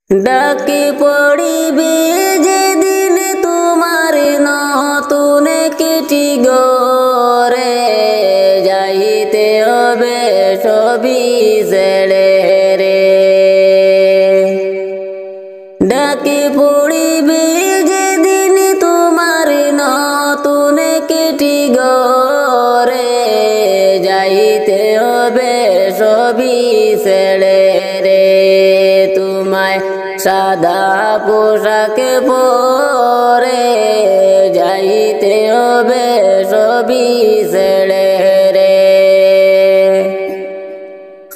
ডাকি পড়িবে যেদিন তোমার নতুন কিটি গরে যাইতে হবে সবই ছেড়ে রে। ডাকি পড়িবে যেদিন তোমার নতুন কিটি গরে যাইতে হবে সবই ছেড়ে রে। তোমায় সাদা পোশাক পরে যাইতে হবে সবই ছেড়ে রে।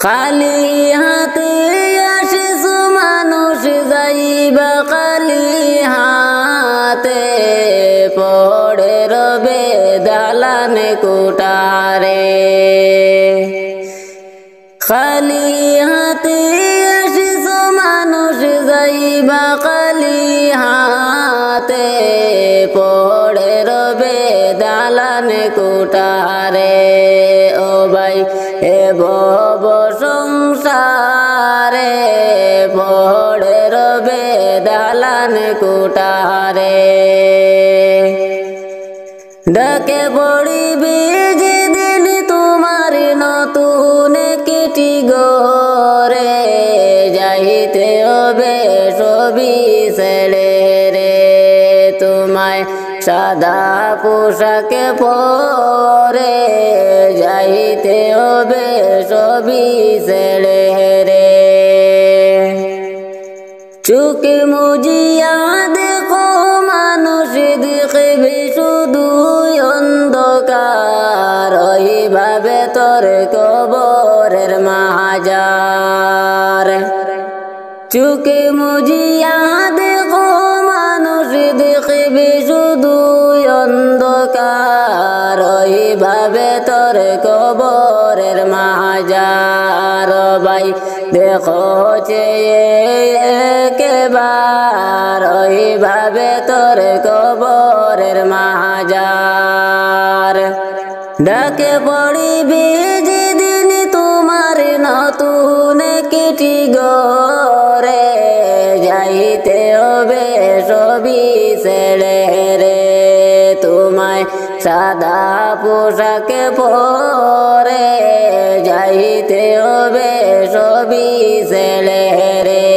খালি হাতে আসিস মানুষ যাইবা খালি হাতে পড়ে রবে দালান কোটারে। খালি হাতে আসিস মানুষ যাইবা খালি হাতে পড়ে রবে দালান কোটারে। ও ভাই এ ভব সংসারে পড়ে রবে দালান কোটারে। ডাকে পড়িবে যেদিন তোমার নতুন কিটি গরে যাইতে হবে সবই ছেড়ে রে। তোমায় সাদা পোশাক পরে যাইতে হবে সবই ছেড়ে রে। চোখ মুজিয়া দেখো মানুষ দেখবে শুধু অন্ধকার ওইভাবে তোর কবরের মাজার। চোখ মুজিয়া দেখো মানুষ দেখবে শুধু অন্ধকার ওইভাবে তোর কবরের মাজার। ভাই দেখো একবার ওইভাবে তোর কবরের মাজার। ডাকে পড়িবে যেদিন তোমার নতুন কিটি গরে যাইতে হবে সবই ছেড়ে রে। তোমায় সাদা পোশাক পরে যাইতে হবে সবই ছেড়ে রে।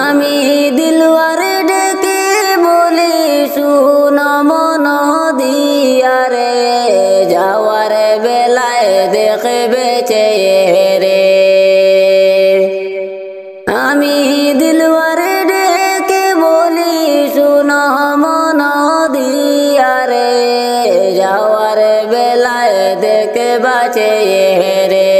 আমি দিলওয়ার ডেকে বলি শুন মন দিয়া রে যাওয়ার বেলায় দেখবে চেয়ে রে। আমি দিলওয়ার ডেকে বলি শুন মন দিয়া রে যাওয়ার বেলায় দেখবা চেয়ে রে।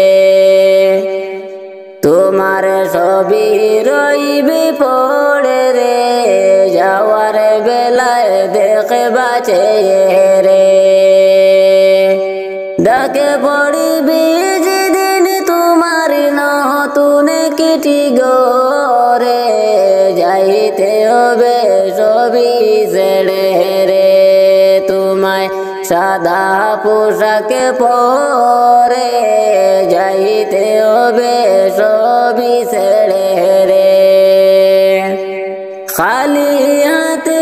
তোমার সবই রইবে পড়ে রে যাওয়ার বেলায় দেখবা চেয়ে রে। ডাকে পড়িবে যেদিন তোমার নতুন কিটি গরে যাইতে হবে সবই ছেড়ে রে। তোমায় সাদা পোশাক পরে যাইতে হবে সবই ছেড়ে রে। খালি হাতে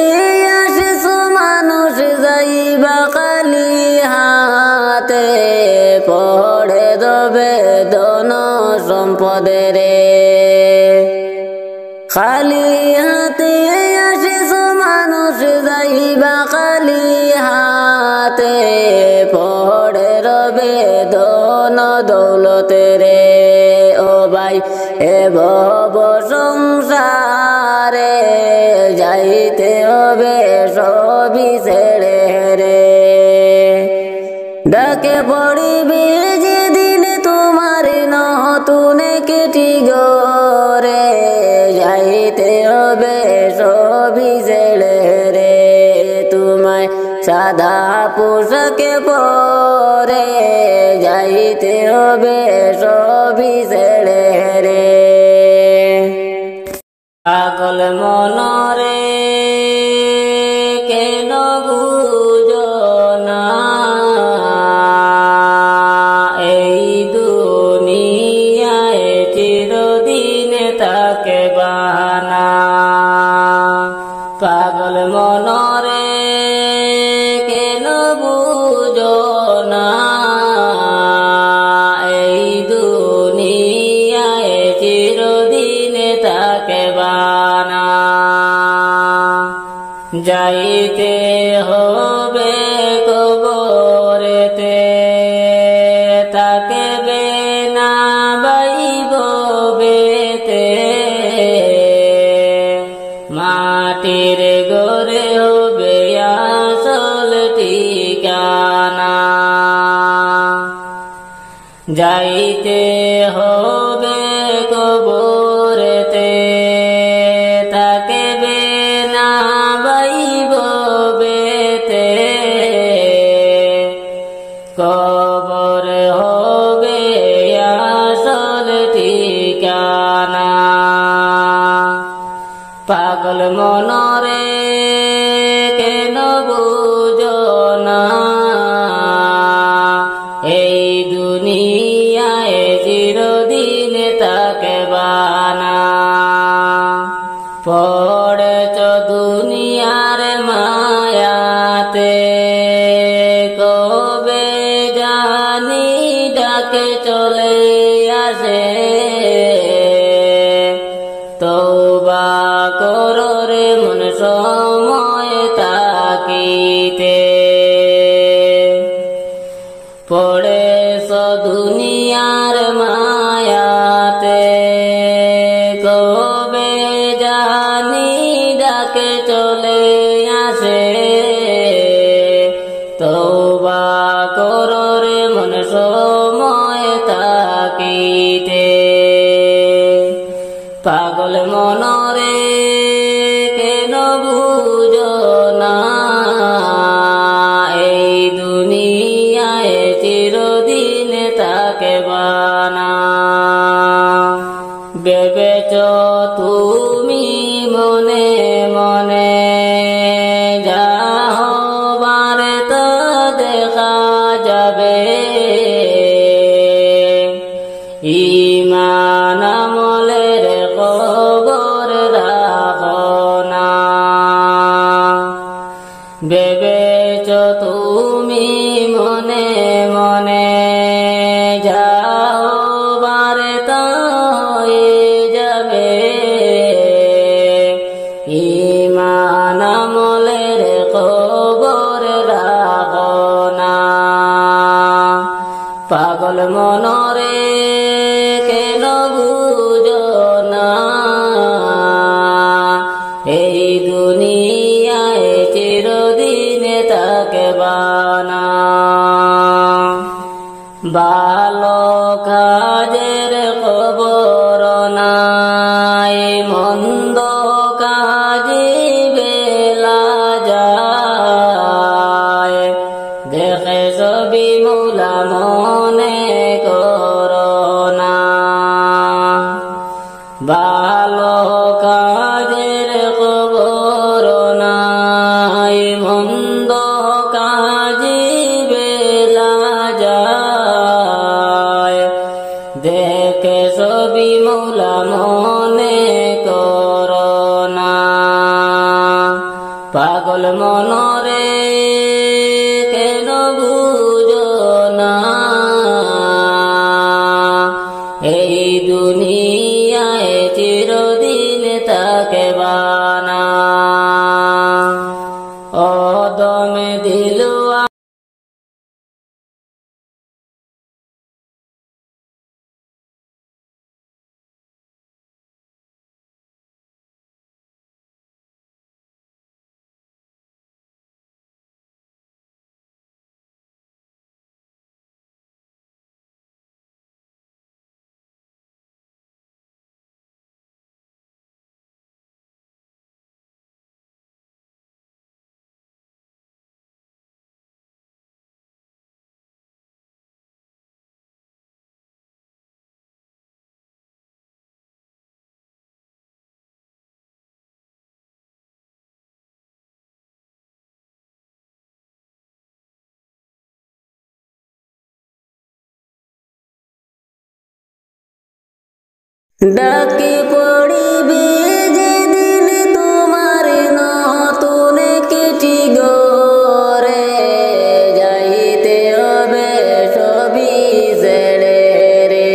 আসিস মানুষ যাইবা খালি হাতে পড়ে দেবে ধন সম্পদে রে। খালি হাতে আসিস মানুষ যাইবা খালি হাতে পড়ে রবে ধন দৌলতে রে। ও ভাই এ ভব সংসারে যাইতে হবে সবই ছেড়ে রে। ডাকে পড়িবে যেদিন তোমার নতুন কিটি গরে যাইতে হবে সবই ছেড়ে রে। তোমায় সাদা পোশাক পরে যাইতে হবে সবই ছেড়ে রে। পাগল মনরে কেন বুঝো না এই দুনিয়ায় চিরদিন তা মাটির ঘরে হবে আসল ঠিকানা যাইতে হবে কবরেতে থাকবে না বাইব বেতে কবর হবে আসল ঠিকানা পাগল মনরে কেন বুঝো না এই দুনিয়ায় চিরদিন থাকবানা পড়েছ দুনিয়ার মায়াতে কবে জানি ডাকে চলে আসে তওবা করো রে মন সময় তাকিতে পড়েছ দুনিয়ার মায়াতে কবে জানি ডাকে চলে আসে তওবা করো রে মন সময় তাকিতে পাগল মনরে কেন বুঝো না এই দুনিয়ায় চিরদিন থাকবানা ভেবেছ তুমি মনে মনে যা হবার তা দেখা যাবে ঈমান আমলের খবর রাখো না ভেবেছ তুমি মনে মনে যাও বারতা হয়ে যাবে ঈমান আমলের খবর রাখো না পাগল মনরে কেন বুঝো না এই দুনিয়ায় চিরদিন থাকবানা ভালো কাজের খবর নাই মন্দ কাজে বেলা যায় দেখে ছবি মুলা মনে করো না ভালো কাজের খবর নাই মন্দ কাজে বেলা যায় দেখে ছবি মুলা মনে করো না পাগল মনরে কেন বুঝো না এই দুনিয়ায় চিরদিন থাকবানা ও দমে দিলুয়া ডাকি পড়িবে যেদিন তোমার নতুন কেটি গরে যাইতে হবে সবই ছেড়ে রে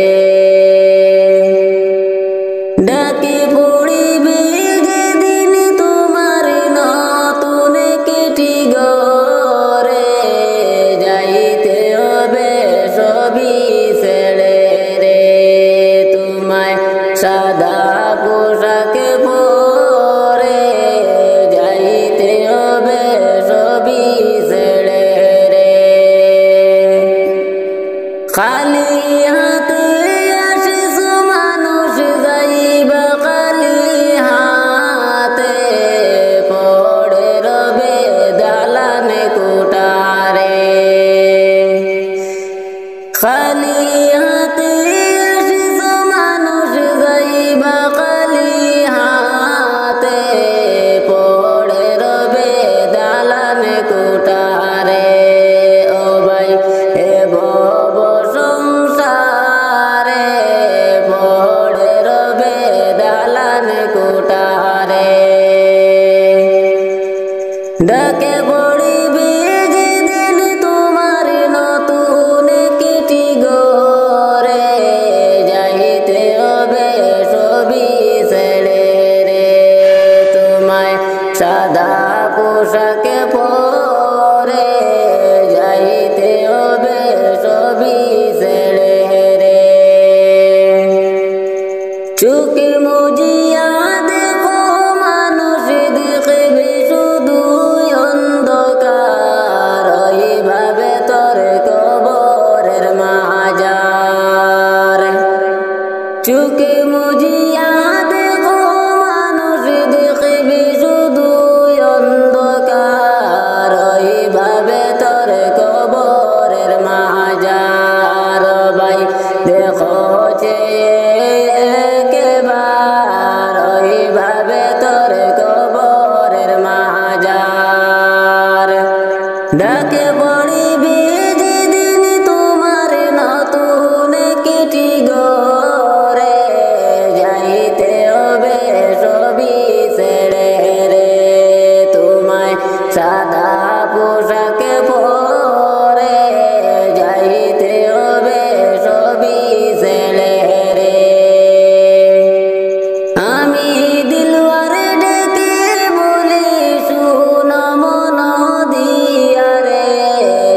ডাকি পড়িবে যেদিন তোমার নতুন কেটি গরে যাইতে হবে সবই ছেড়ে রে তোমায় সাদা সাদা পোশাকে পরে যাইতে হবে সবই ছেড়ে রে। চোখে মুজিয়া দেখো মানুষ দেখবে শুধু অন্ধকার, ওইভাবে তোর কবরের মাজার। চোখে মুজিয়া দেখো মানুষ দেখবে শুধু অন্ধকার, ওইভাবে তোর কবরের মাজার। ভাই দেখো একবার ওইভাবে তোর কবরের মাজার। ডাকে পড়িবে যেদিন তোমার নতুন কিটি গরে, যাইতে হবে সবই ছেড়ে রে। তোমায় সাদা পোশাকে পরে যাইতে হবে সবই ছেড়ে রে। আমি দিলওয়ারে ডেকে বলি শুনো মন দিয়া রে,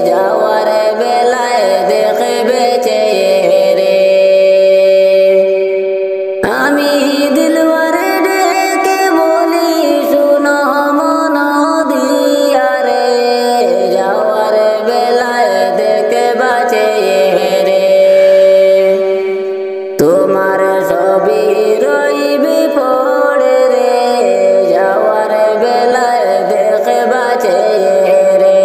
যাওয়ার বেলায় দেখবে চেয়ে রে। আমি দিলওয়ারে ডেকে বলি শুনো মন দিয়া রে, যাওয়ার বেলায় দেখবা চেয়ে রে। তোমার সবই রইবে পড়ে রে, যাওয়ার বেলায় দেখবা চেয়ে রে।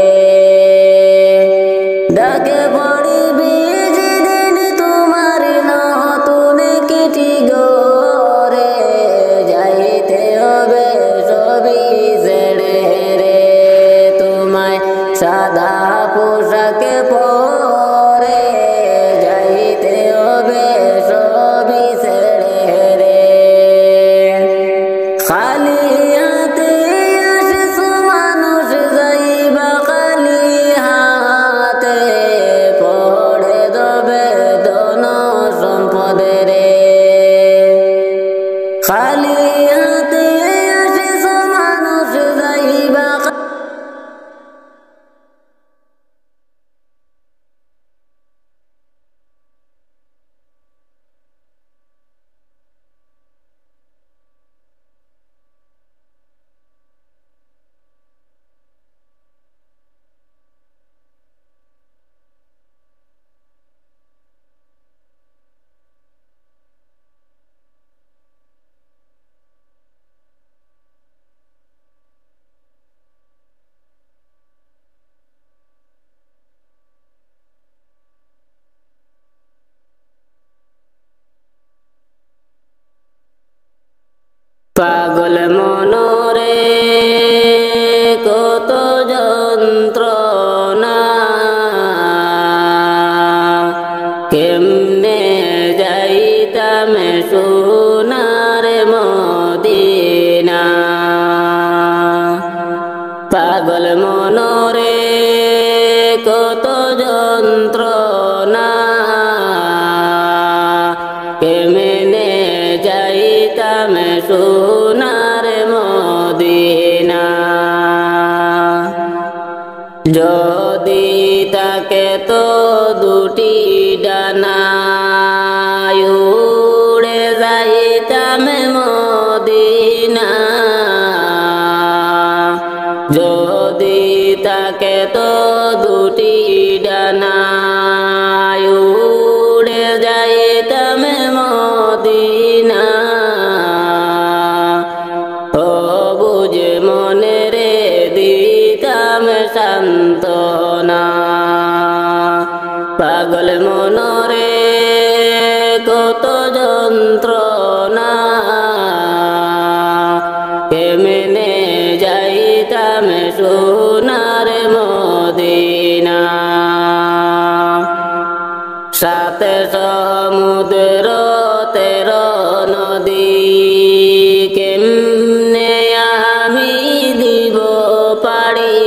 ডাকে পড়িবে যেদিন তোমার নতুন কিটি গরে, যাইতে হবে সবই ছেড়ে রে। তোমায় সাদা পোশাকে পরে যাইতে হবে সবই ছেড়ে রে। খালি হাতে আসিস মানুষ যাইবা খালি হাতে, পড়ে দেবে ধন সম্পদে রে। খালি হাতে আসিস মানুষ যাইবা পাগল মনরে কত যন্ত্রণা, কেমনে যাইতাম সোনার মদিনা। পাগল মনরে কত যন্ত্রণা, কেমনে যাইতাম সোনার মদিনা। যদি তাকে তো দুটি ডানা, উড়ে যাইতাম মদিনা। যদি তাকে তো দুটি ডানা, উড়ে যাইতাম মদিনা। ও বুঝ মনে রে দিতাম সান্ত্বনা। পাগল মনরে কত যন্ত্রণা, কেমনে যাইতাম সোনার মদিনা। সাত সমুদ্র 13 নদী, কেমনে আমি দিব পাড়ি।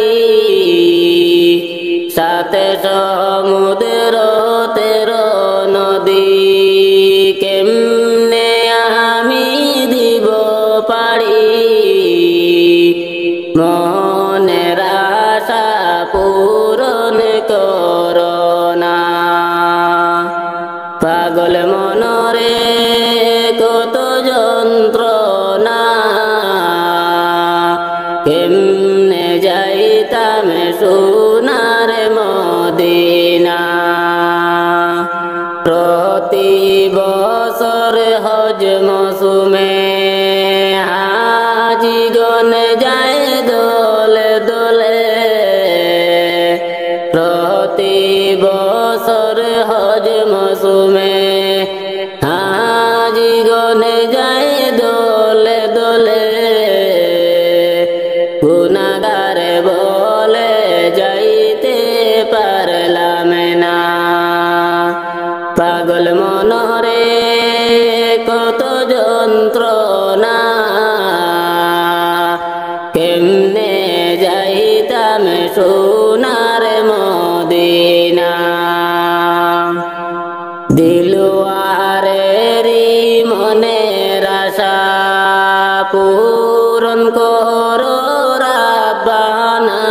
সাত সমুদ্র 13 নদী, কেমনে আমি দিব পাড়ি। সোনার মদিনা প্রতি বছর হজ মৌসুমে হাজিগণ যায় দলে দলে প্রতি বছর হজ মৌসুমে হাজিগণ যায় দলে দলে গুনাহগার বলে যাইতে পারলাম না পাগল মনরে কত যন্ত্রণা কেমনে যাইতাম সোনার মদিনা দিলওয়ারেরি মনের আশা পূরণ করো রাব্বানা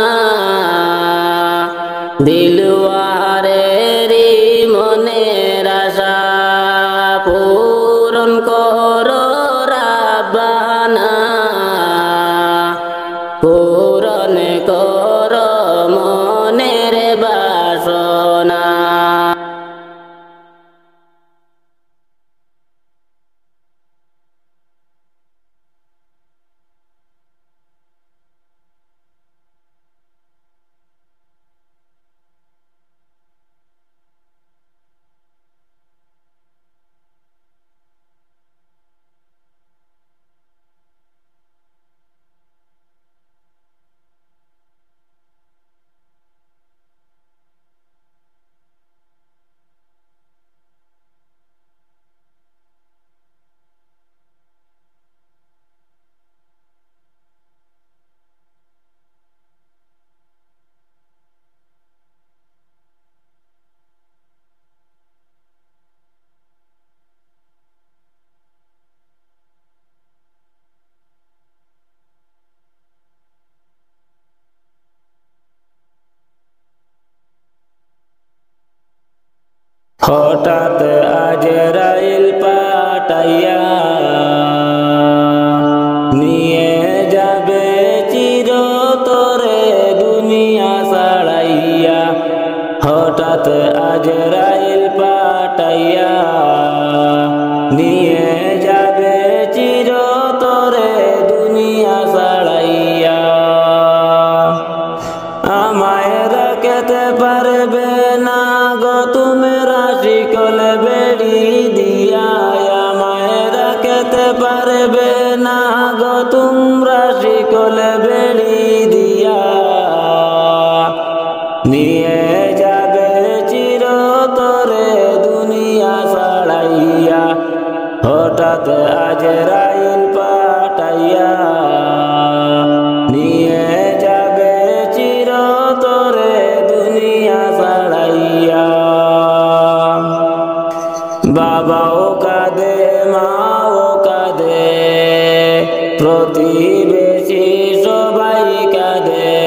দিলওয়ারেরি মনের আশা পূরণ করো রাব্বানা পূরণ করো মনের বাসনা হঠাৎ আজরাইল পাঠাইয়া নিয়ে যাবে চিরতরে দুনিয়া ছাড়াইয়া হঠাৎ আজরাইল পাঠাইয়া নিয়ে যাবে চিরতরে দুনিয়া ছাড়াইয়া আমায় রাখতে পারবে না গো তুমি রাশিকল বেড়ি দিয়া আমায় রাখতে পারবে না গো তোমরা শিকল বেড়ি দিয়া নিয়ে যাবে চিরতরে দুনিয়া ছাড়াইয়া হঠাৎ আজরাইল পাঠাইয়া নিয়ে যাবে চিরতরে দুনিয়া ছাড়াইয়া বাবাও কাঁদে মাও কাঁদে প্রতিবেশী সবাই কাঁদে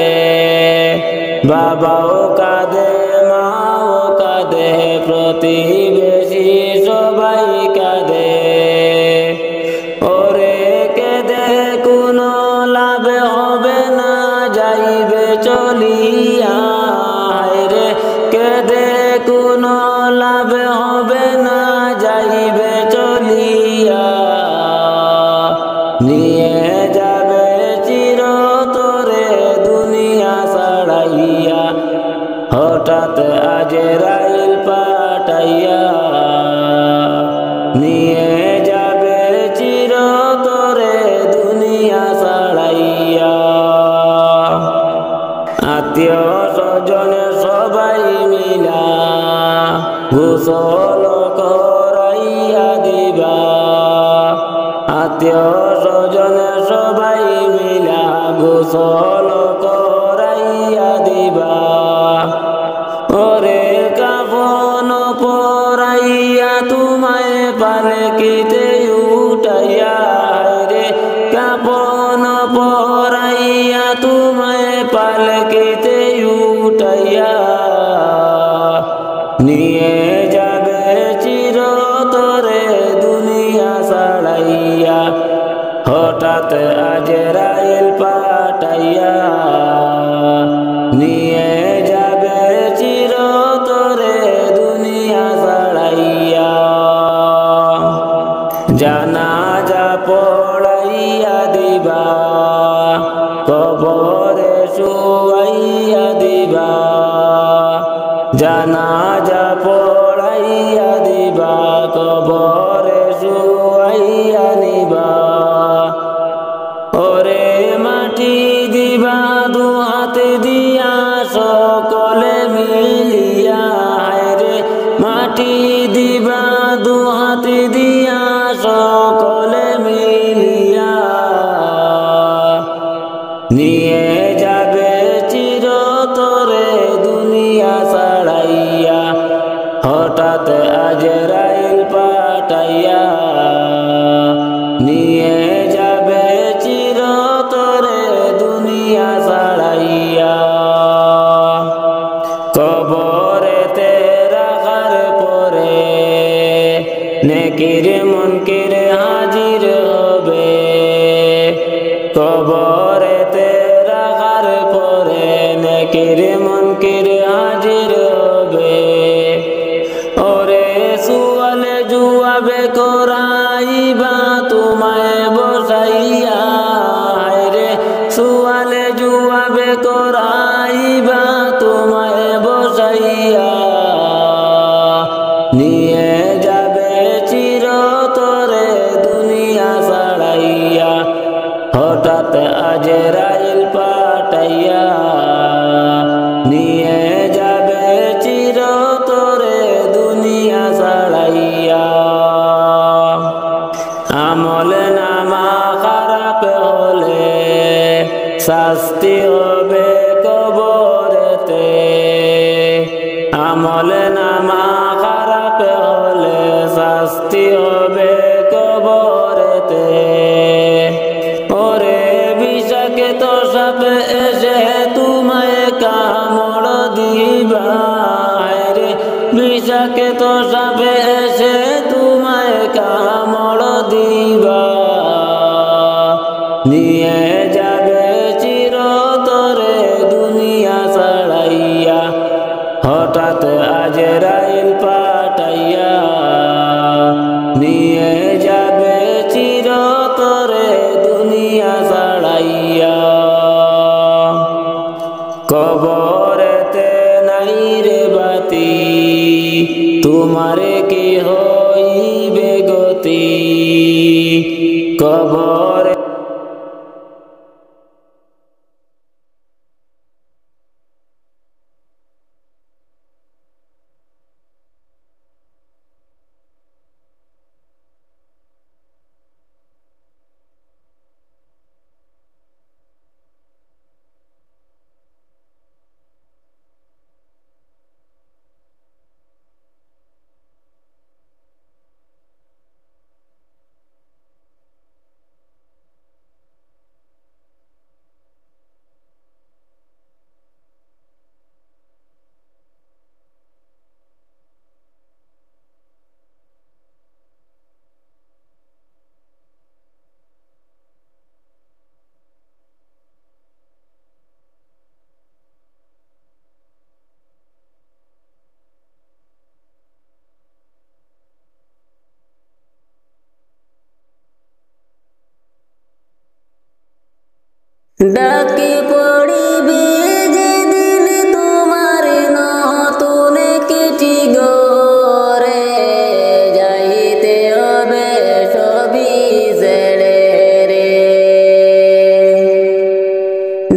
বাবাও কাঁদে মাও কাঁদে প্রতিবেশী সবাই কাঁদে ওরে কেঁদে কোনো লাভ হবে না যাইবে চলিয়া রে কেঁদে কোনো লাভ হবে না যাইবে চলিয়া নিয়ে যাবে চিরতরে দুনিয়া ছাড়াইয়া হঠাৎ আজরাইল পাঠাইয়া নিয়ে যাবে চিরতরে দুনিয়া ছাড়াইয়া আত্মীয় স্বজন সবাই মিলা গোসল করাইয়া দিবা আত্মীয় স্বজন সবাই মিলা গোসল করাইয়া দিবা ওরে কাফন পরাইয়া তোমায় পালকিতে উঠাইয়া রে কাফন পরাইয়া তোমায় পালকিতে উঠাইয়া নিয়ে যাবে চিরতরে দুনিয়া ছাড়াইয়া হঠাৎ আজরাইল পাঠাইয়া নিয়ে শুয়াইয়া দিবা কবরে শুয়াইয়া দিবা জানাজা পড়াইয়া দিবা কবরে শুয়াইয়া নিবা ওরে মাটি দিবা দু হাতে দিয়া সকলে মিলিয়া রে মাটি দিবা দু হাতে দিয়া সকলে মিলিয়া নিয়ে যাবে চিরতরে দুনিয়া ছাড়াইয়া হঠাৎ আজরাইল পাঠাইয়া নিয়ে যাবে চিরতরে দুনিয়া ছাড়াইয়া কবরেতে রাখার পরে নেকির মুনকির হাজির হবে কবরেতে রাখার পরে নেকির মুনকির হাজির হবে ওরে সুয়ালে জুয়াবে করাইবা তোমায় বসাইয়া রে সুয়ালে জুয়াবে করাইবা তোমায় বসাইয়া নিয়ে যাবে চিরতরে দুনিয়া ছাড়াইয়া হঠাৎ আজরাইল পাঠাইয়া নিয়ে যাবে চিরতরে দুনিয়া ছাড়াইয়া আমল নামা খারাপ হলে শাস্তি হবে কবরেতে আমল নামা খারাপ হলে শাস্তি হবে কবরেতে ওরে বিষাকে তো সাপ এসে তোমায় কামড় দিবা রে বিষাকে তো সাপ এসে তোমায় কামড় দিবা নিয়ে যাবে চিরতরে দুনিয়া ছাড়াইয়া হঠাৎ আজরাইল পাঠাইয়া নিয়ে যাবে চিরতরে দুনিয়া ছাড়াইয়া কবরেতে নাই রে বাতি তোমারে কি হইবে গতি কবরে ডাকি পড়িবে যেদিন তোমার নতুন চিঠি গরে যাইতে হবে সবই ছেড়ে রে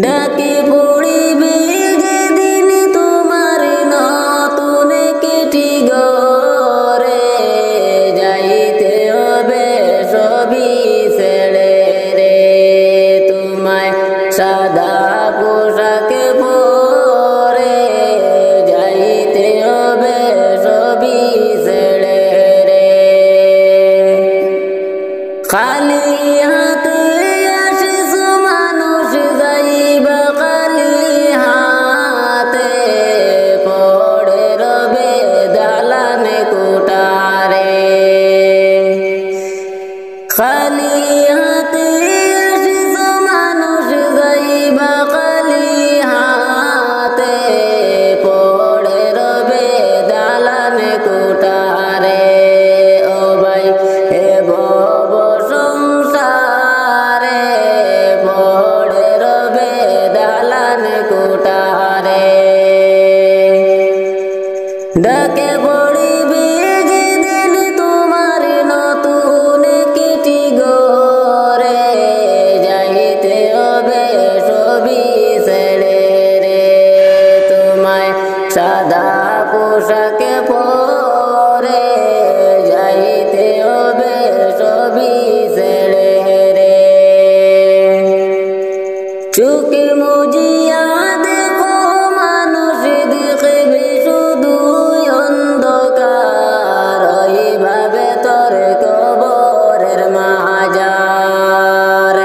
ডাকি পড়িবে যেদিন তোমার নতুন চিঠি গরে যাইতে হবে সবই ছেড়ে রে তোমায় সাদা চোখে মুজিয়া দেখো মানুষ দেখবে শুধু অন্ধকার, ওইভাবে তোর কবরের মাজার।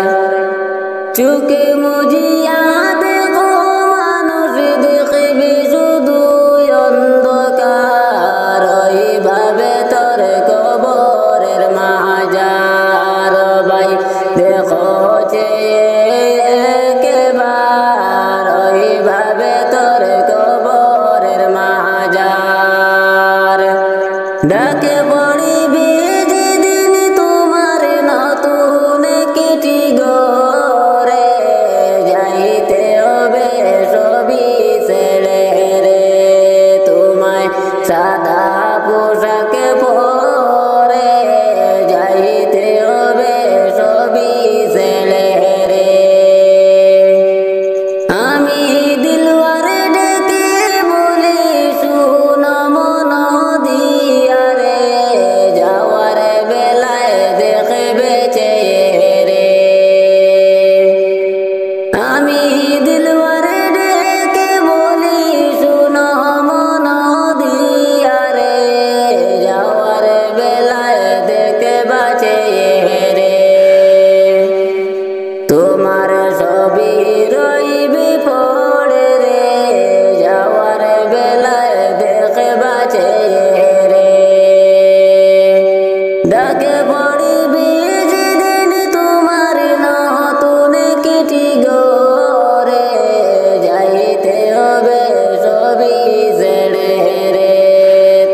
চোখে মুজিয়া দেখো মানুষ দেখবে শুধু অন্ধকার, ওইভাবে তোর কবরের মাজার। ভাই দেখো একবার, ওইভাবে তোর কবরের মাজার। ডাকে পড়িবে যেদিন তোমার নতুন কেটি গরে, যাইতে হবে সবই ছেড়ে রে, তোমায় সাদা পোশাকে পরে যাইতে হবে সবই ছেড়ে রে। আমি দিলওয়ারে ডেকে বলি শুনো মন দিয়া রে, যাওয়ার বেলায় দেখবে চেয়ে রে। আমি দিলওয়ারে ডেকে বলি শুনো মন দিয়া রে, যাওয়ার বেলায় দেখবা চেয়ে রে। তোমার সবই রইবে পড়ে রে, যাওয়ার বেলায় দেখবা চেয়ে রে। ডাকে পড়িবে যেদিন তোমার নতুন কেটি গরে, যাইতে হবে সবই ছেড়ে রে,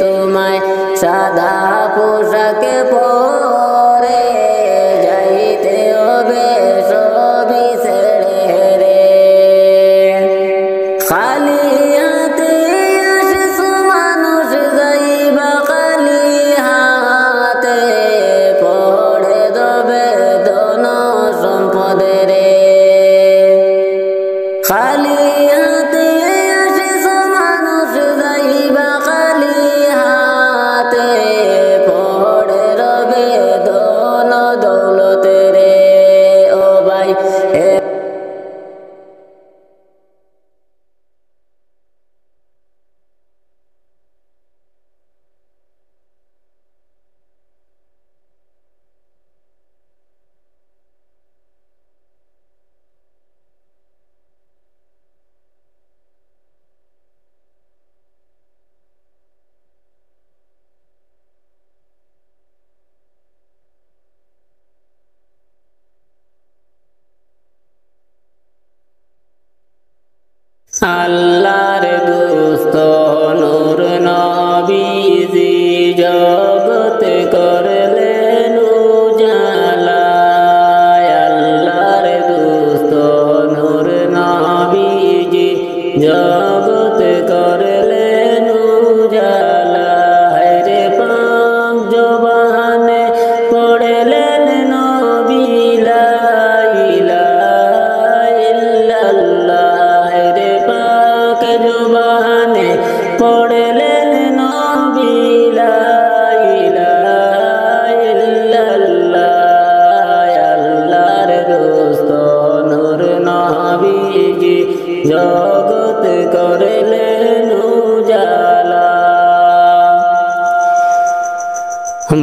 তোমায় সাদা পোশাকে পরে যাইতে হবে সবই ছেড়ে রে। খালি হাতে আসিস মানুষ যাইবা খালি হাতে, পড়ে দেবে ধন সম্পদে রে। খালি হাতে আসিস মানুষ যাইবা খালি হাতে, পড়ে রবে ধন দৌলতে রে। ও ভাই আল্লাহর দোস্ত নূর নবীজি জগত করলেন উজালা। আল্লাহর দোস্ত নূর নবীজি জগত করলেন উজালা। রে পাক জবানে পড়লেন নবী লা ইলাহা ইল্লাল্লাহ। রে পাক জবানে পড়লেন নবী লা ইলাহা ইল্লাল্লাহ। আল্লাহর দোস্ত নূর নবীজি জগত করলেন উজালা।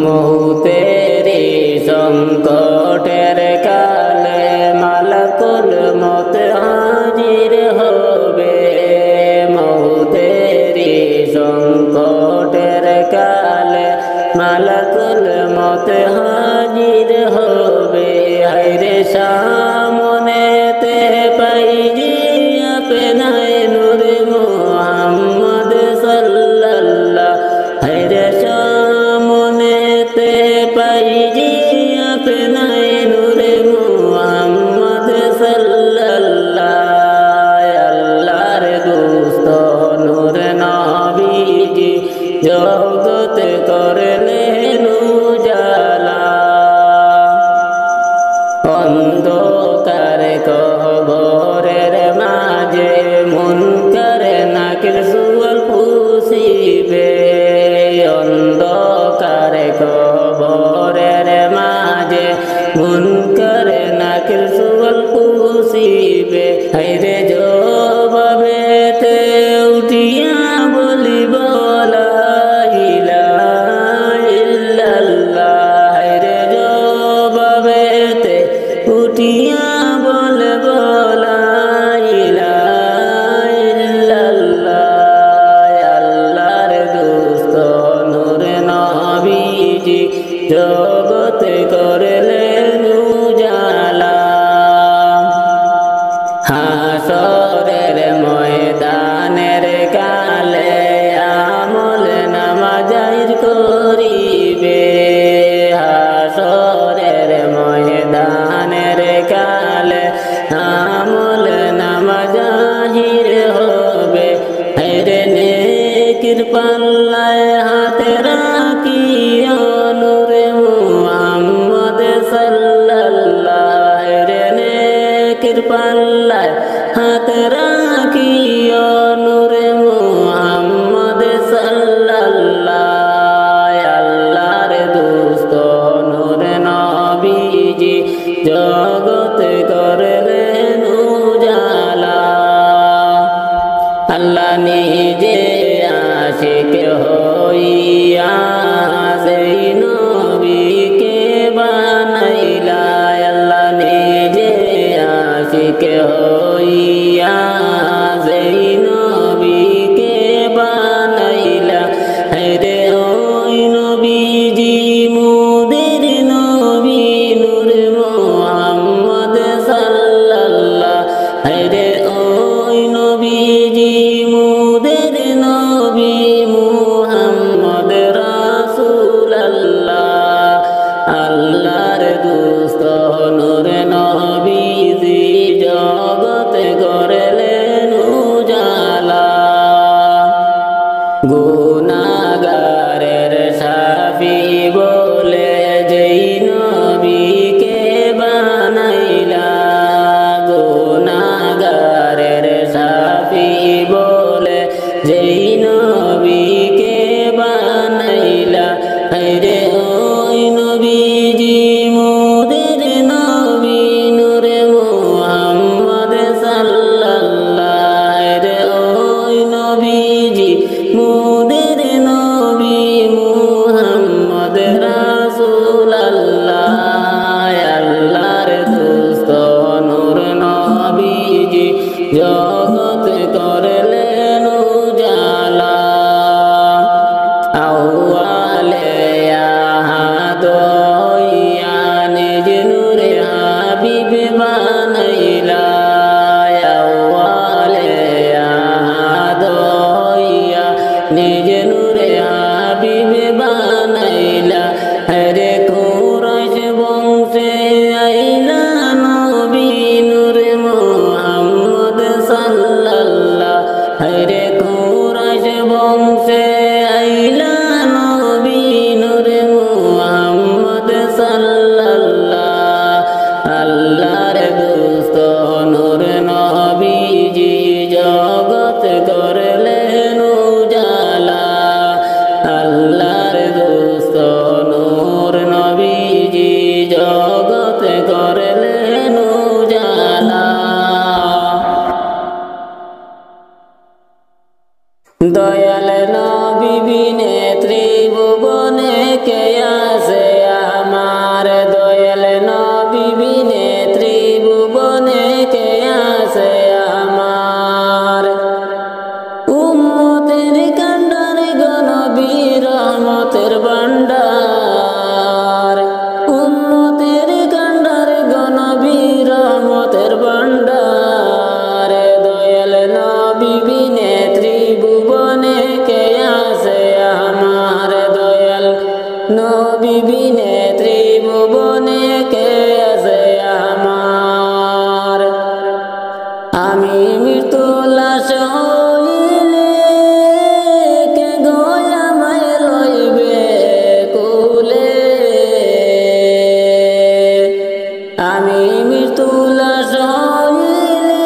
মৌতেরি সংকটের কালে মালাকুল মত হাজির হবে। মৌতেরি সংকটের কালে মালাকুল মত হাজির হবে। হায়রে সামনেতে পাইজি আপনায় নূর মুহাম্মদ সাল্লাল্লাহ। হায়রে সামনেতে পাইজি আপনায় নূর মুহাম্মদ সাল্লাল্লাহ। আল্লাহর দোস্ত নূর নবীজি জগত করলেন উজালা। অন্ধকার কবরের মাঝে মুনকার নাকির সুয়াল পুষিবে। অন্ধকার কবরের মাঝে মুনকার নাকির সুয়াল পুষিবে। পুষিবে হাইরে জবাবেতে উঠিয়া বলিব লা ইলাহা ইল্লাল্লাহ হাইরে জবাবেতে উঠিয়া বলব লা ইলাহা ইল্লাল্লাহ আল্লাহর দোস্ত নূর নবীজি জগত করলেন উজালা হাসরের ময়দানের কালে আমল নামাজাইর করিবে হাসরের ময়দানের কালে আমল নামাজাহির হবে হেরে নেকির পাল্লায় হাতে রাখিও নূরে মুহাম্মদ সাল্লাল্লাহ হেরে নেকির পাল্লায় হাতে রাখিও নূরে মুহাম্মদ সাল্লাল্লাহ আল্লাহর দোস্ত নূর নবীজি জগত করলেন উজালা আল্লাহ নিজে আশিক হইয়া সেই নবীকে বানাইলা আল্লাহ নিজে আশিক হইয়া সেই নবীকে বানাইলা হেরে ওই নবীজি মুদের নবী নূর মুহাম্মদ সাল্লাল্লাহ হেরে ওই নবীজি মুদের নবী মুহাম্মদ রাসূলুল্লাহ আল্লাহর দোস্ত নূর নবীজি জগত করলেন উজালা গুনাহগারের শাফি বলে যেই নবীকে বানাইলা গুনাহগারের শাফি বলে যেই নবীকে বানাইলা হায়রে ওই নবীজি মুদের নবী নূরে মুহাম্মদ সাল্লাল্লাহ হায়রে ওই নবীজি মুদের নবী মুহাম্মদ রাসূলুল্লাহ আল্লাহর দোস্ত নূর নবীজি জগত করলেন উজালা আউয়ালে আহাদ হইয়া নিজ নূরে হাবিব বানাইলা আউয়ালে আহাদ হইয়া নিজ নূরে হাবিব বানাইলা হরে কুরাইশ বংশে আইলা নবী নূরে মুহাম্মদ সাল্লাল্লাহ হরে কুরাইশ বংশে আইলা নবী নূরে মুহাম্মদ সাল্লাল্লাহ আল্লাহর দোস্ত নূর নবীজি জগত করলেন উজালা আল্লাহর দোস্ত নূর নবীজি জগত করলেন উজালা দয়াল নবী বিনে ত্রিভুবনে কে আছে আমার দয়াল নবী বিনে ত্রিভুবনে কে আছে আমার উম্মতের কান্ডার গনবী রহমতের ভান্ডার উম্মতের কান্ডার গনবী রহমতের ভান্ডার দয়াল নবী বিনে ত্রিভুবনে কে আছে আমার দয়াল নবী বিনে ত্রিভুবনে কে আছে আমার আমি মৃত্যু লাশ হইলে কে গয়ামায় লইবে কুলে আমি মৃত্যু লাশ হইলে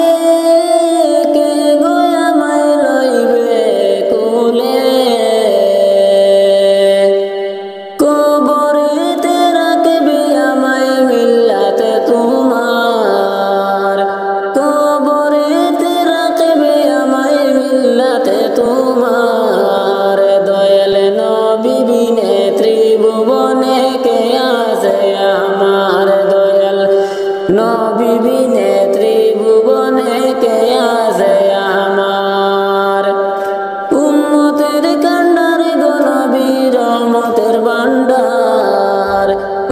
কে গয়ামায় লইবে কুলে কবরেতে রাখবে আমায় মিল্লাতে তোমার নবী বিনে ত্রিভুবনে কে আছে আমার উম্মতের কান্ডারে গো নবী রহমতের ভান্ডার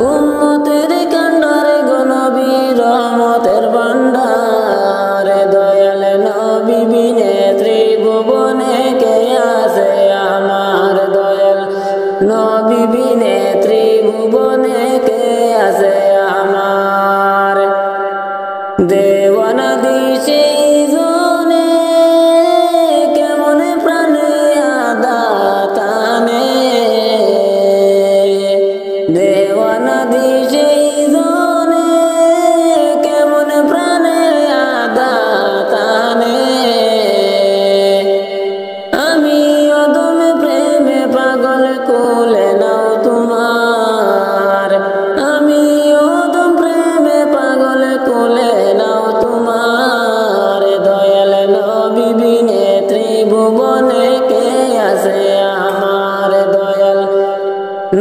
উম্মতের কান্ডারে গো নবী রহমতের ভান্ডার দয়াল নবী বিনে ত্রিভুবনে কে আছে আমার দয়াল নবী বিনে ত্রিভুবনে কে আছে আমার দেওয়ানা দিশে জনে কেমন প্রাণে আদাতানে দেওয়ানা দিশে জনে কেমন প্রাণে আদাতানে আমি অদম প্রেমে পাগল কোলে নাও তোমার আমি অদম প্রেমে পাগল কোলে নাও তোমার দয়াল নবী বিনে ত্রিভুবনে কে আছে আমার দয়াল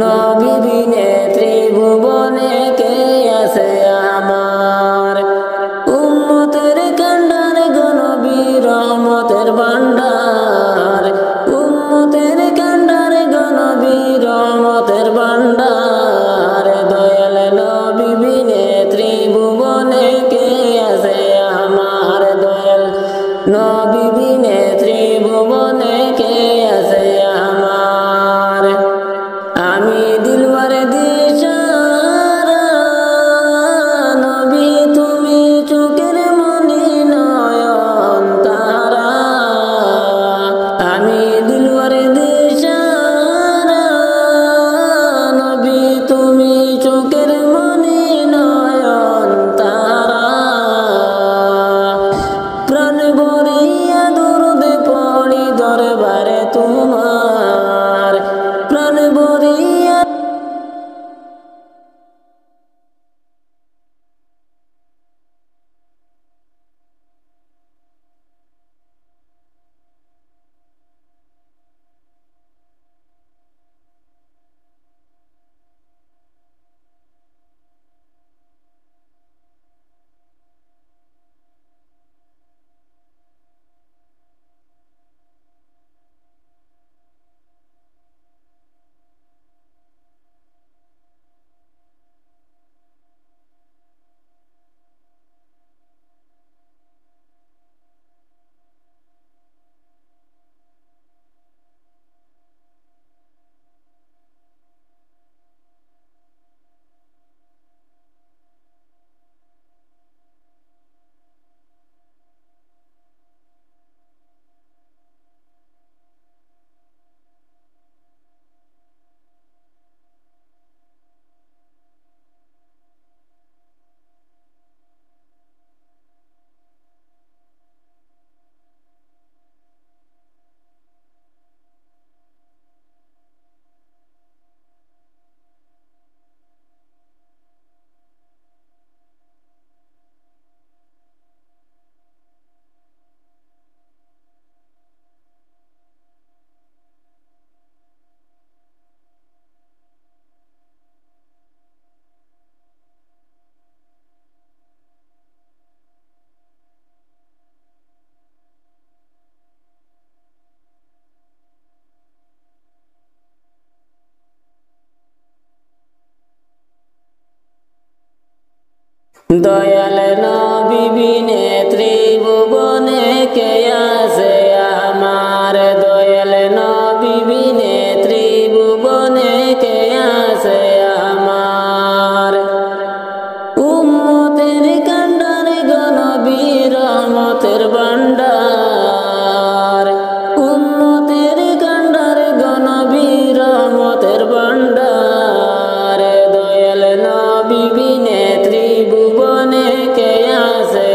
নবী বিনে ত্রিভুবনে কে আছে আমার উম্মতের কান্ডার গো নবী রহমতের ভান্ডার উম্মতের কান্ডার গো নবী রহমতের ভান্ডার দয়াল নবী বিনে ত্রিভুবনে কে আছে আমার দয়াল নবী বিনে ত্রিভুবনে কে আছে আমার আমি দিলওয়ার দিশারা নবী তুমি চোখের মনি নয়ন তারা আমি দিলওয়ার দিশারা নবী তুমি চোখের মনি নয়ন তারা প্রাণ ভরিয়া দরুদ পড়ি দরবারে তোমার প্রাণ ভরিয়া দয়াল নবী বিনে ত্রিভুবনে কে আছে আমার দয়াল নবী বিনে ত্রিভুবনে কে আছে আমার উম্মতের কান্ডারে গো নবী রহমতের ভান্ডার উম্মতের কান্ডারে গো নবী রহমতের ভান্ডার দয়াল নবী বিনে ত্রিভুবনে কে আছে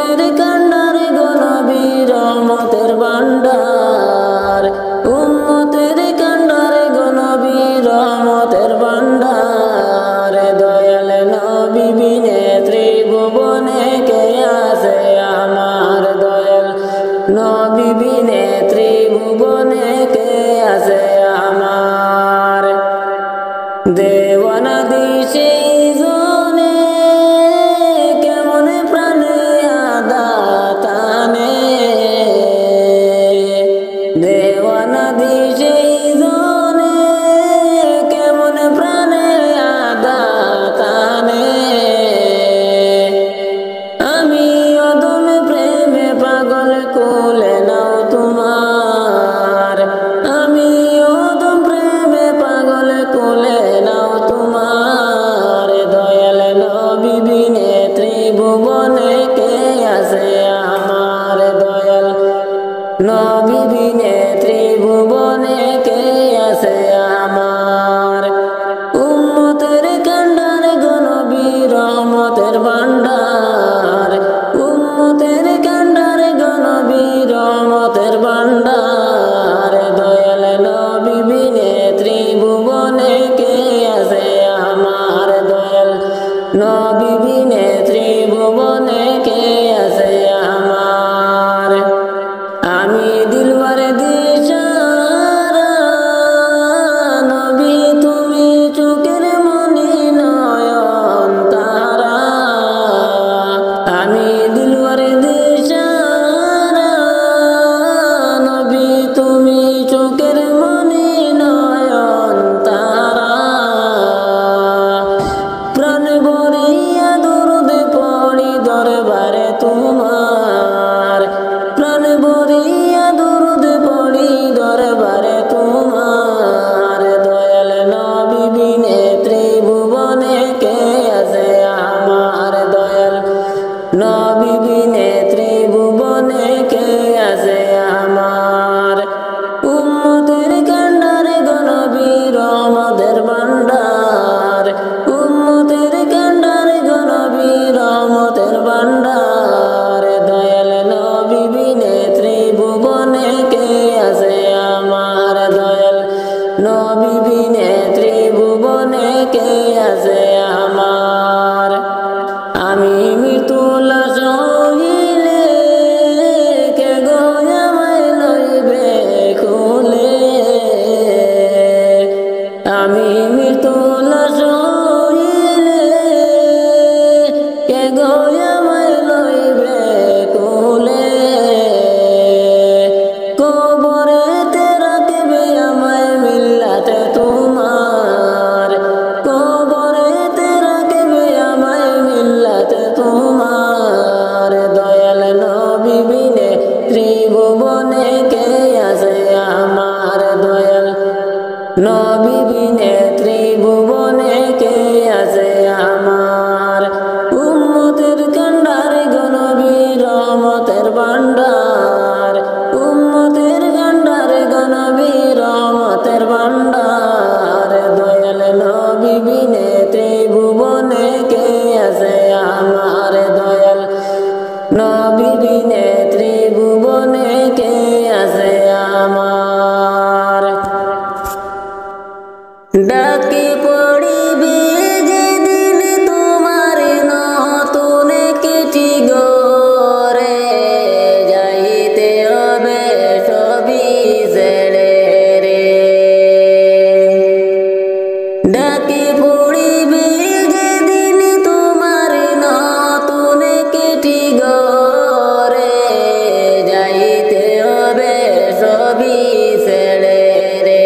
উম্মতের কান্ডারে গো নবী রহমতের ভান্ডার, উম্মতের কান্ডারে গো নবী রহমতের ভান্ডার। দয়াল নবী বিনে ত্রিভুবনে কে আছে আমার, দয়াল নবী বিনে ত্রিভুবনে কে আছে আমার। দেওয়ানা দিশে জনে কেমন প্রাণে আদাতানে, দেওয়ানা দিশে জনে কেমন প্রাণে আদাতানে। আমি অদম প্রেমে পাগল কোলে নাও তোমার, আমি অদম প্রেমে পাগল কোলে নাও তোমার। দয়াল নবী বিনে ত্রিভুবনে কে আছে আমার, দয়াল নবী বিনে ত্রিভুবনে কে আছে আমার। উম্মতের কান্ডার গো নবী রহমতের ভান্ডার, উম্মতের কান্ডার গো নবী রহমতের ভান্ডার। দয়াল নবী বিনে ত্রিভুবনে কে আছে আমার, দয়াল নবী বিনে ত্রিভুবনে কে আছে আমার। আমি দিলবার দিশারা নবী তুমি চোখের মনি নয়ন তারা, আমি দিলবার দিশারা নবী তুমি চোখের মনি নয়ন তারা। প্রাণ ভরিয়া দুরুদ পড়ি দরবারে তোমার, প্রাণ ভরিয়া দুরুদ পড়ি দরবারে তোমার। দয়াল নবী বিনে ত্রিভুবনে কে আছে আমার, দয়াল নবী বিনে ত্রিভুবনে কে আছে আমার। উম্মতের কান্ডারে গো নবী রহমতের ভান্ডার, উম্মতের কান্ডারে গো নবী রহমতের ভান্ডার। দয়াল নবী বিনে ত্রিভুবনে কে আছে আমার, দয়াল নবী বিনে ত্রিভুবনে কে আছে আমার। আমি মৃত্যু লাশ হইলে কে গো আমায় লইবে খুলে, আমি মৃত্যু লাশ হইলে কে গো আমায় লইবে খুলে। কবরেতে রাখবে আমায় মিল্লাতে তোমার, কবরেতে রাখবে আমায় মিল্লাতে তোমার। দয়াল নবী বিনে ত্রিভুবনে কে আছে আমার, দয়াল নবী বিনে ত্রিভুবনে কে আছে আমার। উম্মতের কান্ডারে গো নবী রহমতের ভান্ডার, উম্মতের কান্ডারে গো নবী রহমতের ভান্ডার। দয়াল নবী বিনে ত্রিভুবনে কে আছে আমার, দয়াল নবী বিনে ত্রিভুবনে কে আছে আমার। ডাকি পড়িবে যেদিন তোমার নতুন চিঠি গরে, যাইতে হবে সবই ছেড়ে রে। ডাকি পড়িবে যেদিন তোমার নতুন চিঠি গরে, যাইতে হবে সবই ছেড়ে রে।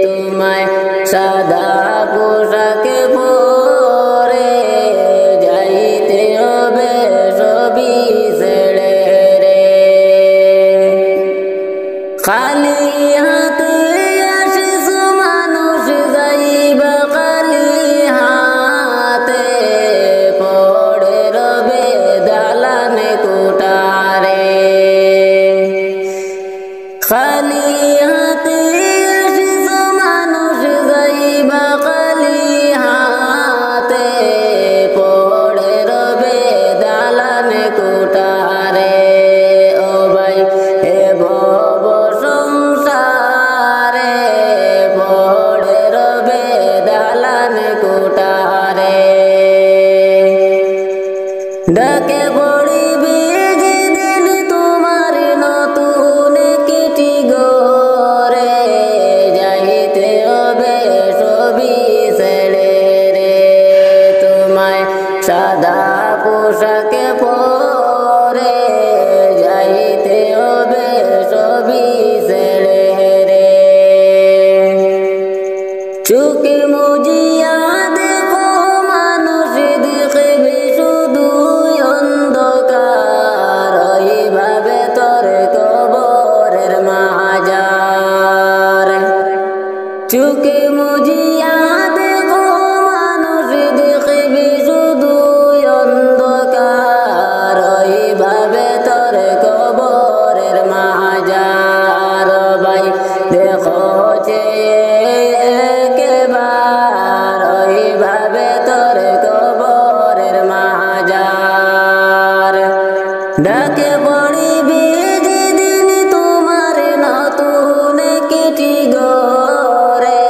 তোমায় সাদা পোশাকে পরে যাইতে হবে সবই ছেড়ে রে। খালি হাতে আসিস মানুষ যাইবা খালি হাতে, পড়ে রবে দালানে কোটারে। খালি হাতে আসিস মানুষ যাইবা খালি হাতে, পড়ে রবে দালানে কোটা। চুকে মুজিয়া দেখো মানুষ দেখবি শুধু অন্ধকার ওইভাবে তোর কবরের মাজার ভাই দেখো একবার ওইভাবে তোর কবরের মাজার ডাকে পড়িবি যেদিন তোমার নতুন কিটি গরে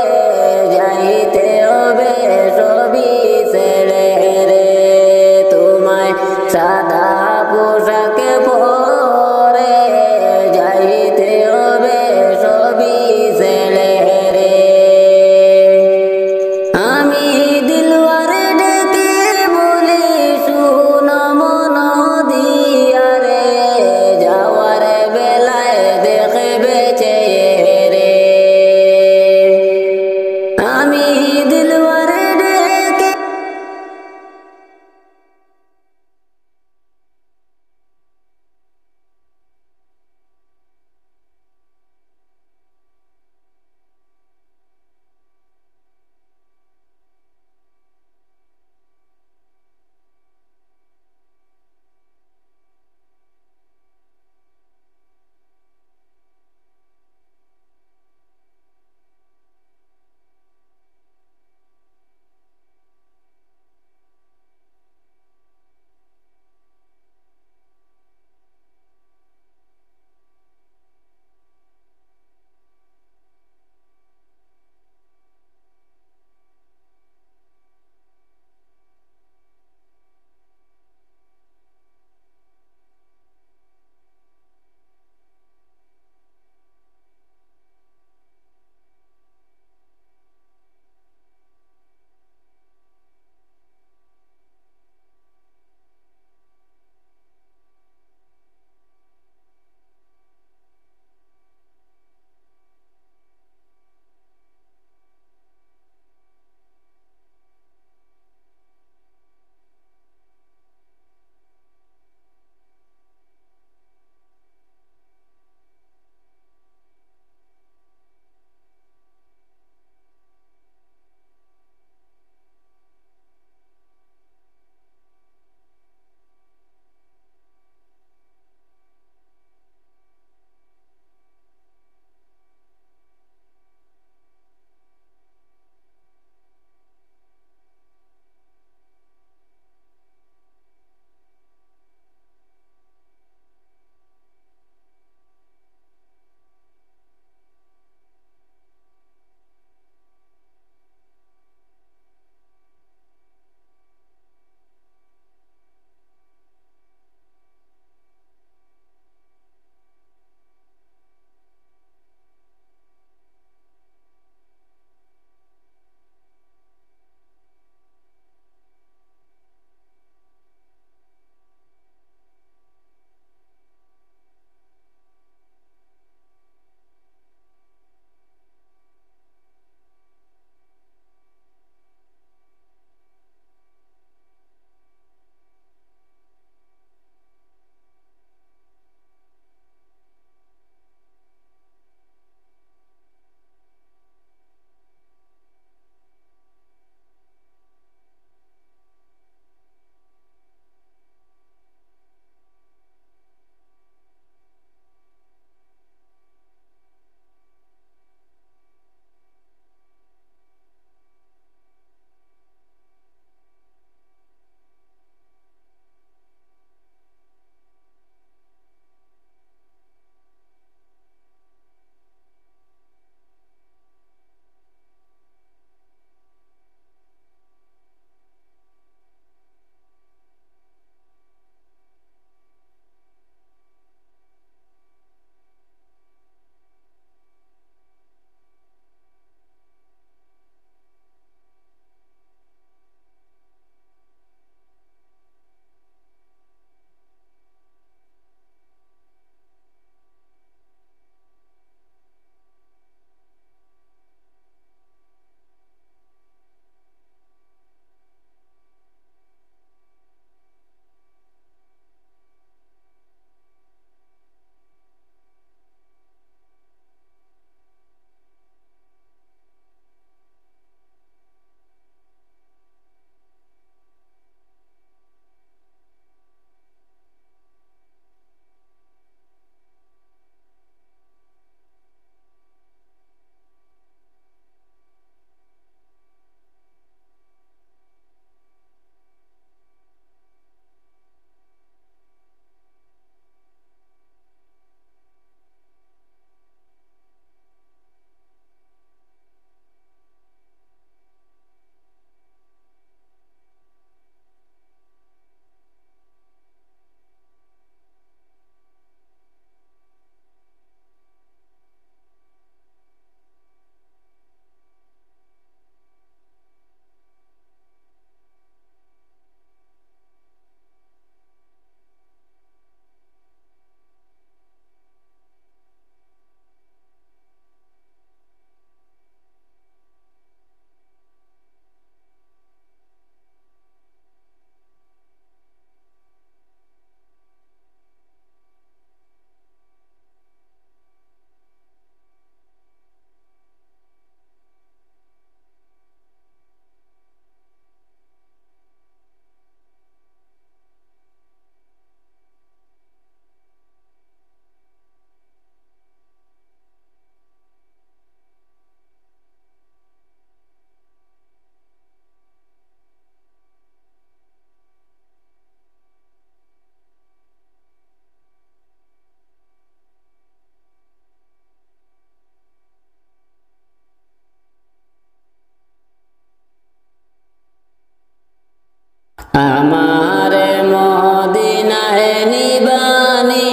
আমারে মদিনায় নিবানি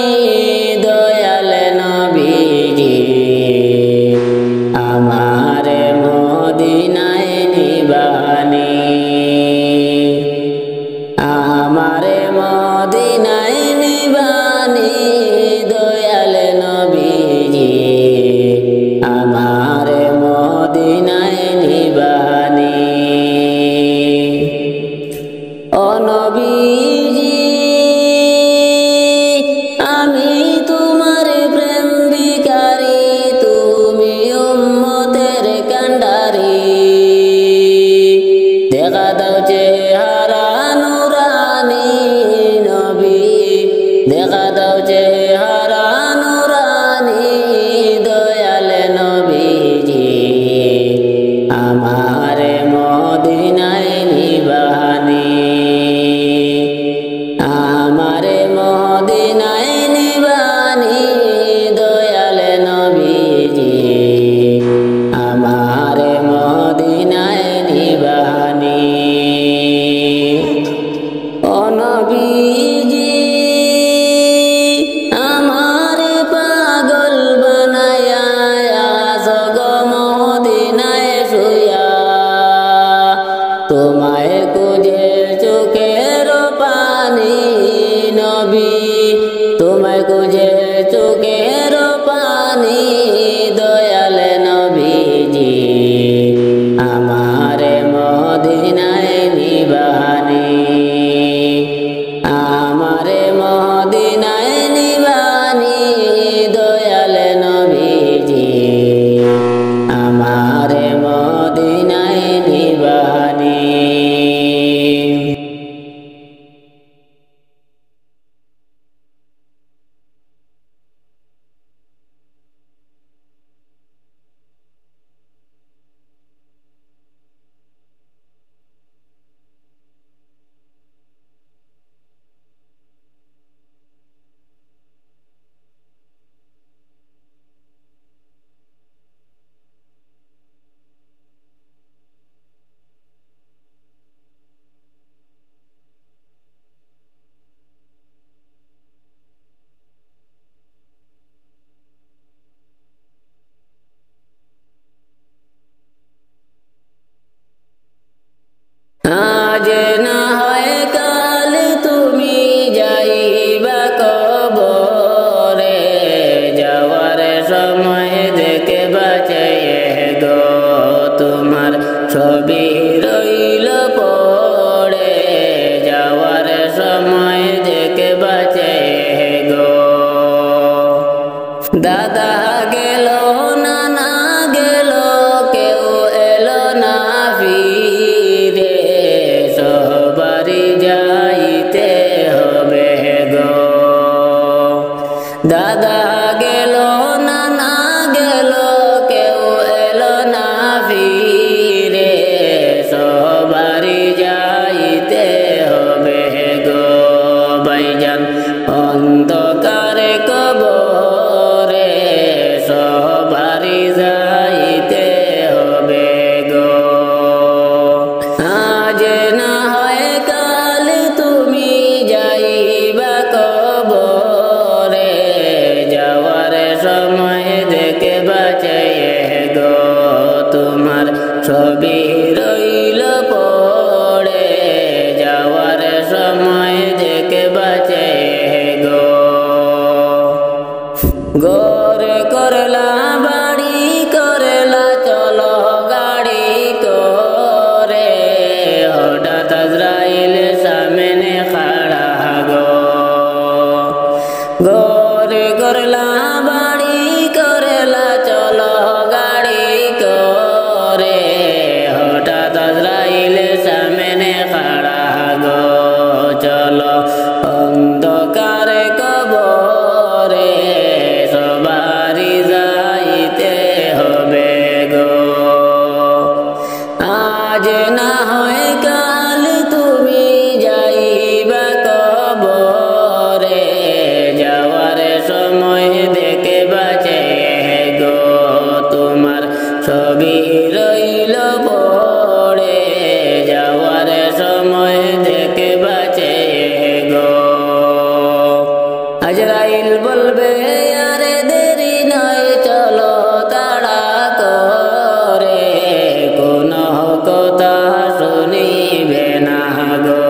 দয়াল নবীজি আমারে মদিনায় নিবানি আমারে মদিনায় নিবানি দয়াল নবীজি আমারে মদিনায় নিবানি ও নবীজি আমি তোমার প্রেম ভিখারি তুমি উম্মতের কান্ডারি দেখা দাও চেহারা নুরানি নবী দেখা দাও চেহারা নুরানি দয়াল নবীজি আমারে মদিনায় নিবানি আমারে মদিনায় নিবানি দয়াল নবীজি আমারে মদিনায় নিবানি ও নবীজি আমারে পাগল বানায়া জগ মদিনায় শুয়া তোমায় খুঁজে চোখের পানি নবী তোমায় খুঁজে চোখের পানি দয়াল নবীজি আমারে মদিনায় নিবানি আমারে মদিনায় নিবানি দয়াল নবীজি আমারে মদিনায় নিবানি আজ না হয় কাল তুমি যাইবা কবরে যাওয়ার সময় দেখে বাঁচিয়ে গো তোমার ছবি রইল পড়ে যাওয়ার সময় দেখে বাঁচিয়ে গো দাদা গেল নানা গেল কেউ এলো না ফিরে সবারই যাইতে হবে গো দাদা গেল নানা গেল কেউ এলো না ফিরে সবারই যাইতে হবে গো ভাইজান অন্ধকারে কবরে সবারই যাইতে হবে গো আজ না হয় কাল তুমি যাইবা কবরে যাওয়ার সময় দেখে বাঁচিয়ে গো তোমার ছবি রইল পড়ে যাওয়ার সময় দেখে বাঁচিয়ে গো গোর করলা বাড়ি করলা চলো গাড়ি করে হঠাৎ আজরাইল সামনে খাড়া গো গোর করলা বাড়ি করলা চলো গাড়ি করে হঠাৎ আজরাইল সামনে খাড়া গো চলো অন্ধকারে কবরে সবারই যাইতে হবে গো আজ না হয় কাল তুমি যাইবা কবরে যাওয়ার সময় দেখে বাঁচিয়ে গো আজরাইল বলবে আরে দেরি নয় চলো তাড়া করে, কোন কথা শুনিবে না গো।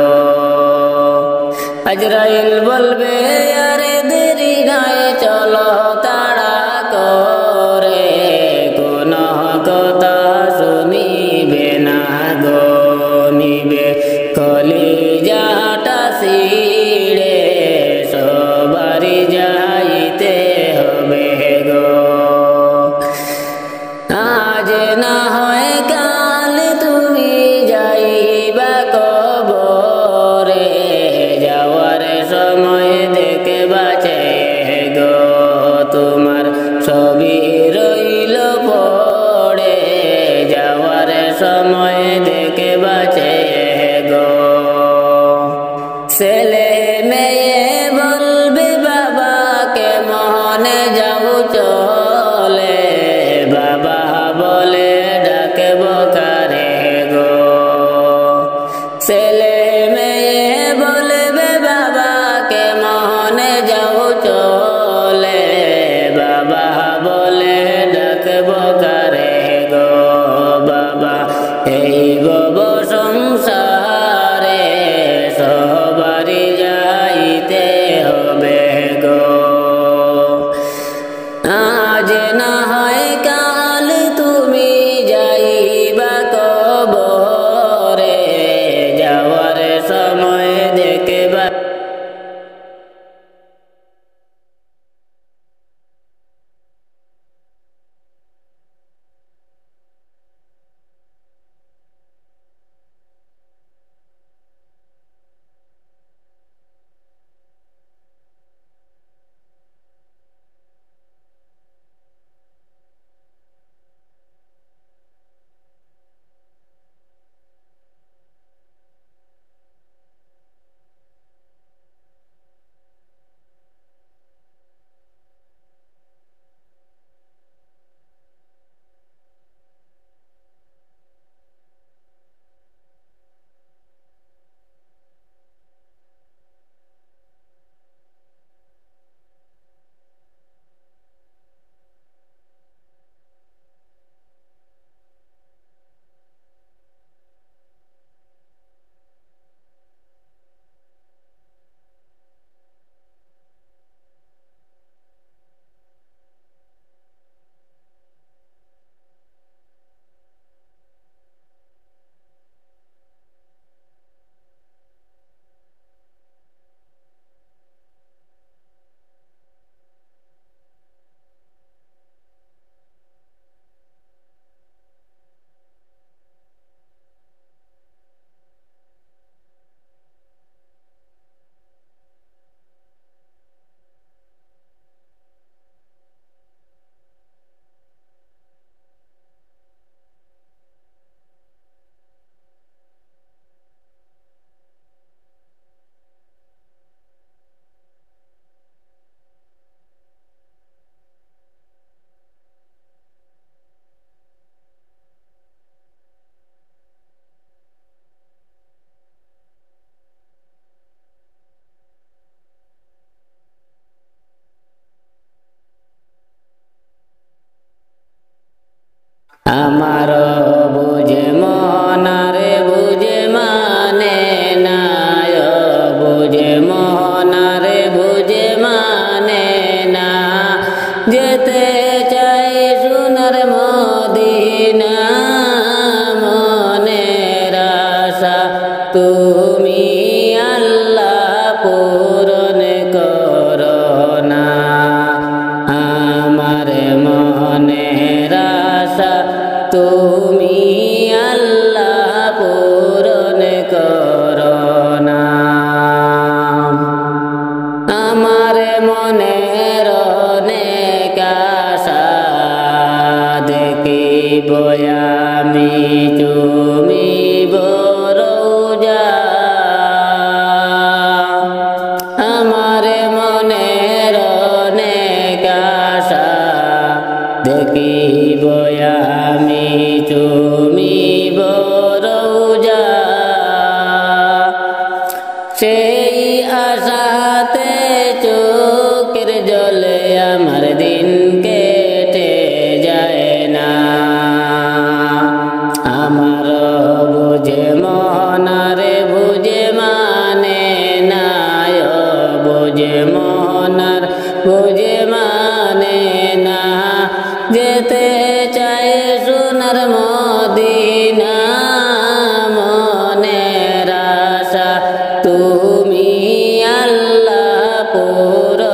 আজরাইল বলবে আরে দেরি নয় চলো তাড়া করে, কোন কথা শুনিবে না গো। নিবে কলিজাটা ছিঁড়ে সবারই যাইতে হবে গো। আজ না হয় কাল তুমি যাইবা কবরে, যাওয়ার সময় দেখে বাঁচে গো। তোমার ছবি রইল পড়ে, যাওয়ার সময় দেখে বাঁচে গো। ছেলে মেয়ে বলবে বাবাকে মনে যাও চলে, বাবা বলে ডাকব কারে গো। ছেলে মেয়ে বলবে বাবাকে মনে যাও চলে, বাবা বলে ডাকব কারে গো। বাবা এই ভব সংসারে সবারই যাইতে হবে গো। আজ না হয় কাল তুমি যাইবা কবরে, যাওয়ার সময় দেখবা। আমার বুঝে মনারে বুঝে মানে না, বুঝে মনারে বুঝে মানে না। যেতে চাই সোনার মদিনা, মনের আশা তুমি আল্লাহ পূরণ করো না। আমার মনের আশা তুমি আল্লাহ পূরণ করো না। আমার মনের অনেক আশা দেখিব আমি তুমি বরৌজা। আমার মনের অনেক আশা দেখিব আমি তুমি বরৌজা। সেই আশাতে চোখের মনার বুঝে মানে না যেতে চায় সোনার মদিনা মনের আশা তুমি আল্লাহ পুরো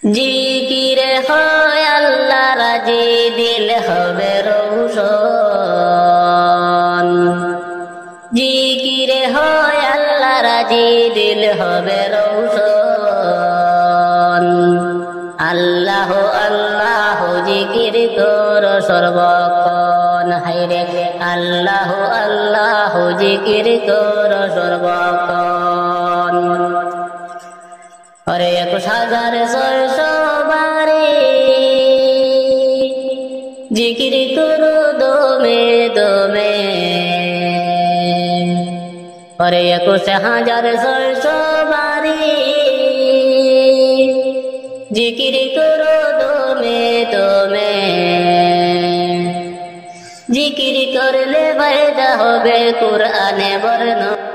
জিকিরে হয় আল্লাহ রাজি দিল হবে রৌশন জিকিরে হয় আল্লাহ রাজি দিল হবে রৌশন আল্লাহ আল্লাহ জিকির কর সর্বক্ষণ হায়রে আল্লাহ আল্লাহ জিকির কর সর্বক্ষণ अरे 1000 बारी जिकिर करो दमे दमे अरे 1000 बारी जिकिर करो दमे दमे जिकिर करले फायदा होबे कुरआने बर्णना